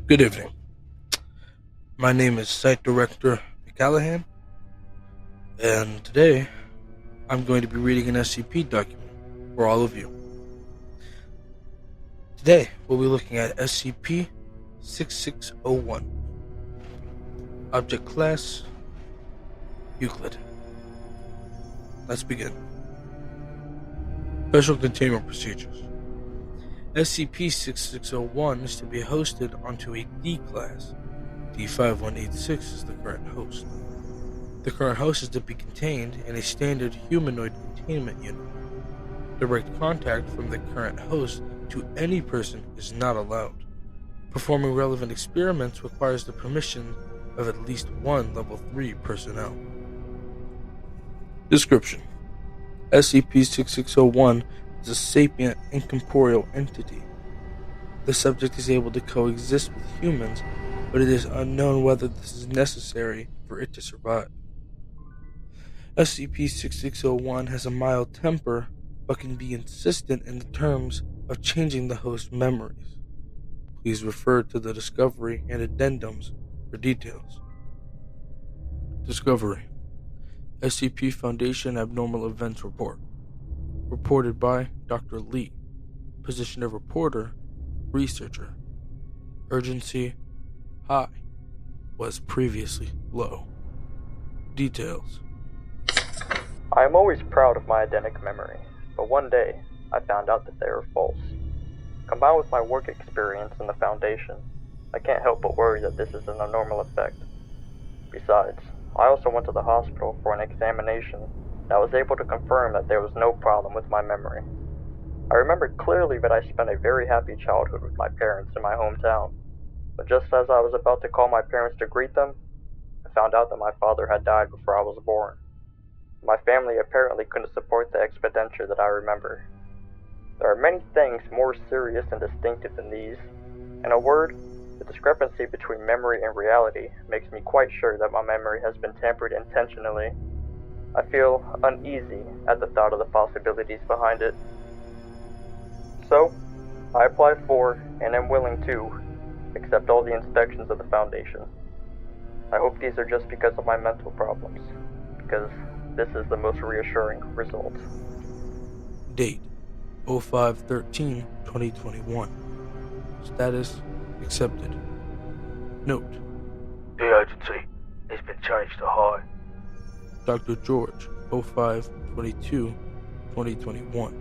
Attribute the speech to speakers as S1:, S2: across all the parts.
S1: Good evening. My name is Site Director McCallahan, and today I'm going to be reading an SCP document for all of you. Today we'll be looking at SCP-6601. Object Class Euclid. Let's begin. Special Containment Procedures. SCP-6601 is to be hosted onto a D class. D5186 is the current host. The current host is to be contained in a standard humanoid containment unit. Direct contact from the current host to any person is not allowed. Performing relevant experiments requires the permission of at least one Level 3 personnel. Description: SCP-6601 is a sapient, incorporeal entity. The subject is able to coexist with humans, but it is unknown whether this is necessary for it to survive. SCP-6601 has a mild temper, but can be insistent in the terms of changing the host's memories. Please refer to the Discovery and Addendums for details. Discovery: SCP Foundation Abnormal Events Report. Reported by Dr. Lee. Position of reporter, researcher. Urgency, high. Was previously low. Details.
S2: I am always proud of my eidetic memory, but one day I found out that they were false. Combined with my work experience in the Foundation, I can't help but worry that this is an abnormal effect. Besides, I also went to the hospital for an examination and I was able to confirm that there was no problem with my memory. I remember clearly that I spent a very happy childhood with my parents in my hometown, but just as I was about to call my parents to greet them, I found out that my father had died before I was born. My family apparently couldn't support the expenditure that I remember. There are many things more serious and distinctive than these. In a word, the discrepancy between memory and reality makes me quite sure that my memory has been tampered intentionally. I feel uneasy at the thought of the possibilities behind it. So, I applied for, and am willing to, accept all the inspections of the Foundation. I hope these are just because of my mental problems, because this is the most reassuring result.
S1: Date: 05/13/2021. Status: accepted. Note:
S3: The urgency has been changed to high.
S1: Dr. George, 05/22/2021.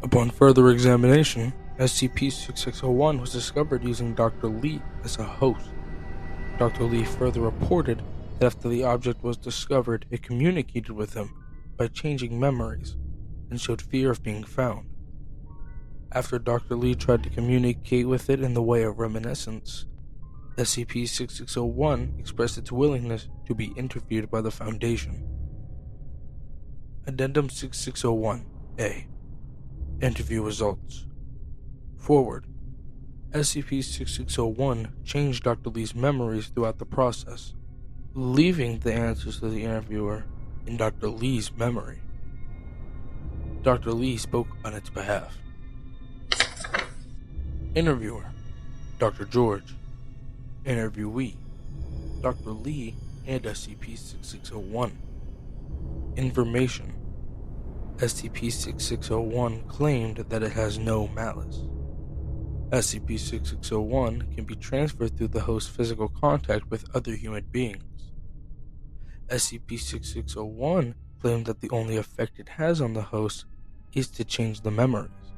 S1: Upon further examination, SCP-6601 was discovered using Dr. Lee as a host. Dr. Lee further reported that after the object was discovered, it communicated with him by changing memories and showed fear of being found. After Dr. Lee tried to communicate with it in the way of reminiscence, SCP-6601 expressed its willingness to be interviewed by the Foundation. Addendum 6601-A. Interview results. Forward. SCP-6601 changed Dr. Lee's memories throughout the process, leaving the answers to the interviewer in Dr. Lee's memory. Dr. Lee spoke on its behalf. Interviewer: Dr. George. Interviewee: Dr. Lee and SCP-6601. Information: SCP-6601 claimed that it has no malice. SCP-6601 can be transferred through the host's physical contact with other human beings. SCP-6601 claimed that the only effect it has on the host is to change the memories.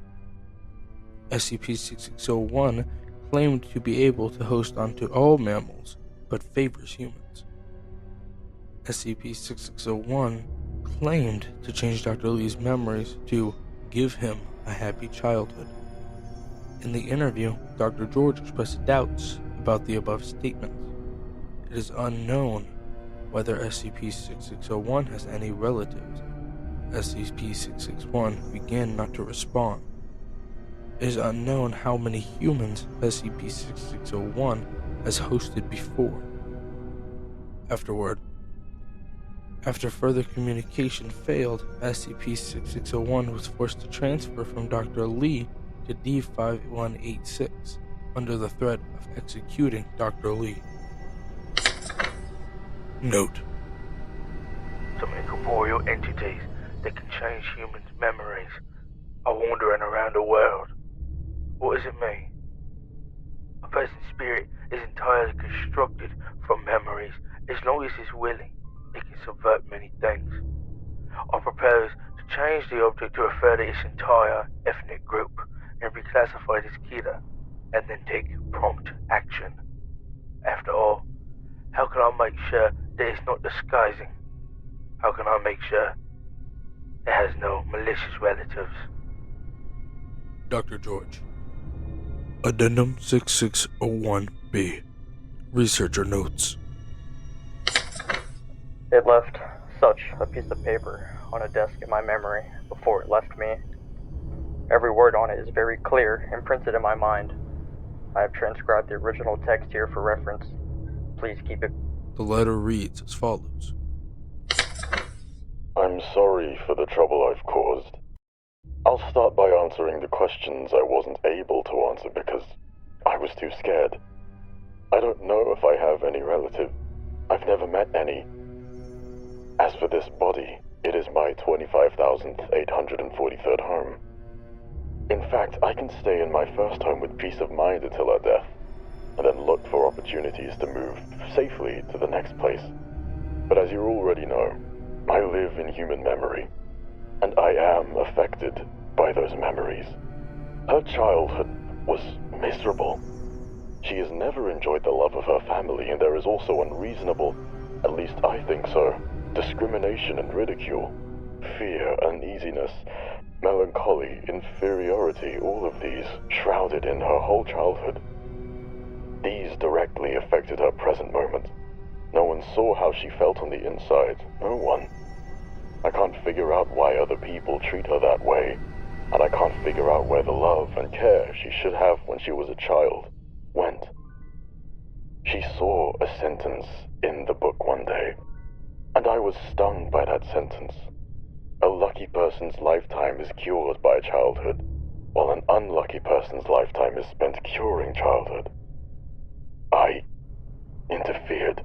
S1: SCP-6601 claimed to be able to host onto all mammals, but favors humans. SCP-6601 claimed to change Dr. Lee's memories to give him a happy childhood. In the interview, Dr. George expressed doubts about the above statements. It is unknown whether SCP-6601 has any relatives. SCP-661 began not to respond. It is unknown how many humans SCP-6601 has hosted before. Afterward, after further communication failed, SCP-6601 was forced to transfer from Dr. Lee to to D5186 under the threat of executing Dr. Lee. Note:
S3: Some incorporeal entities that can change humans' memories are wandering around the world. What does it mean? A person's spirit is entirely constructed from memories. As long as it's willing, it can subvert many things. I propose to change the object to refer to its entire ethnic group and reclassify it as killer, and then take prompt action. After all, how can I make sure that it's not disguising? How can I make sure it has no malicious relatives?
S1: Dr. George. Addendum 6601B. Researcher notes.
S2: It left such a piece of paper on a desk in my memory before it left me. Every word on it is very clear and printed in my mind. I have transcribed the original text here for reference. Please keep it.
S1: The letter reads as follows.
S4: I'm sorry for the trouble I've caused. I'll start by answering the questions I wasn't able to answer because I was too scared. I don't know if I have any relative. I've never met any. As for this body, it is my 25,843rd home. In fact, I can stay in my first home with peace of mind until our death, and then look for opportunities to move safely to the next place. But as you already know, I live in human memory, and I am affected by those memories. Her childhood was miserable. She has never enjoyed the love of her family, and there is also unreasonable, at least I think so, discrimination and ridicule, fear, uneasiness, melancholy, inferiority, all of these shrouded in her whole childhood. These directly affected her present moment. No one saw how she felt on the inside. No one. I can't figure out why other people treat her that way, and I can't figure out where the love and care she should have when she was a child went. She saw a sentence in the book one day, and I was stung by that sentence. A lucky person's lifetime is cured by childhood, while an unlucky person's lifetime is spent curing childhood. I interfered.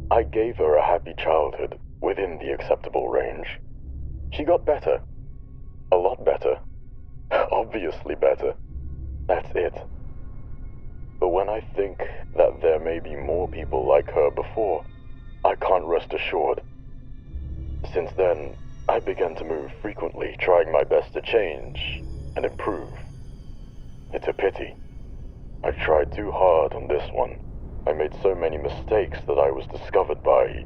S4: I gave her a happy childhood within the acceptable range. She got better. A lot better. Obviously better. That's it. But when I think that there may be more people like her before, I can't rest assured. Since then, I began to move frequently, trying my best to change and improve. It's a pity. I've tried too hard on this one. I made so many mistakes that I was discovered by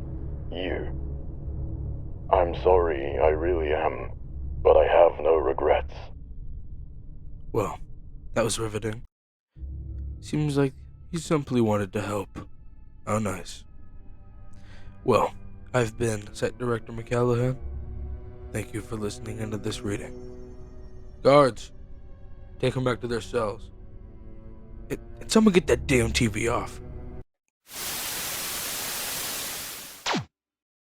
S4: you. I'm sorry, I really am, but I have no regrets.
S1: Well, that was riveting. Seems like you simply wanted to help. How nice. Well, I've been Site Director McCallahan. Thank you for listening into this reading. Guards, take them back to their cells. And someone get that damn TV off.